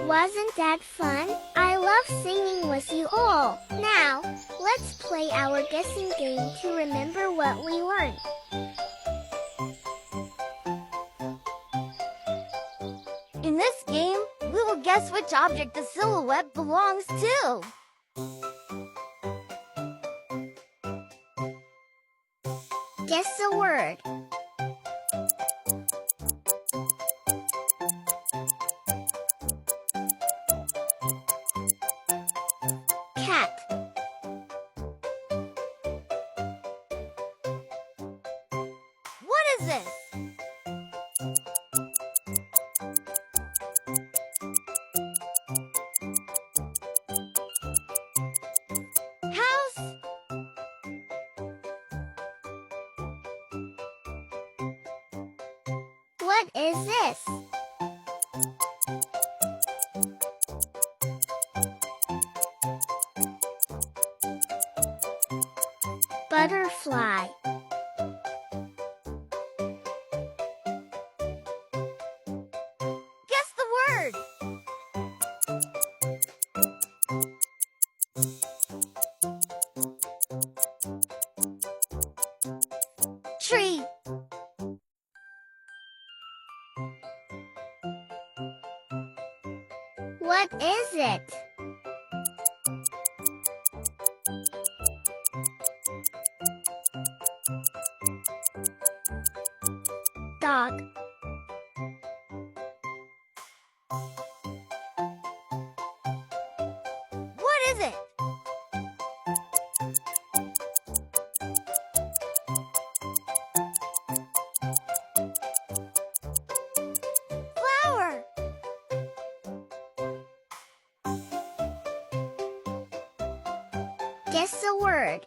Wasn't that fun? I love singing with you all. Now, let's play our guessing game to remember what we learned. In this game, we will guess which object the silhouette belongs to. Guess a word. Cat. What is this? House? What is this? Butterfly. Guess the word. Tree. What is it? Dog. What is it? Flower. Guess a word.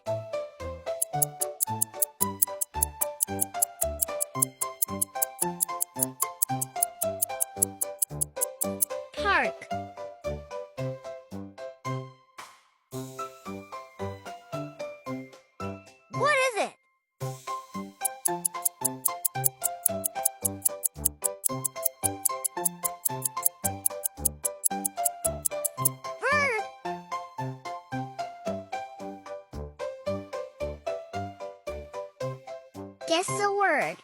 Park. What is it? Bird. Guess a word.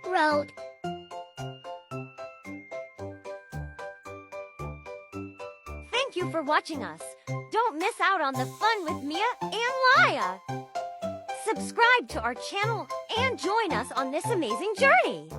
Road. Thank you for watching us. Don't miss out on the fun with Mia and Laya. Subscribe to our channel and join us on this amazing journey.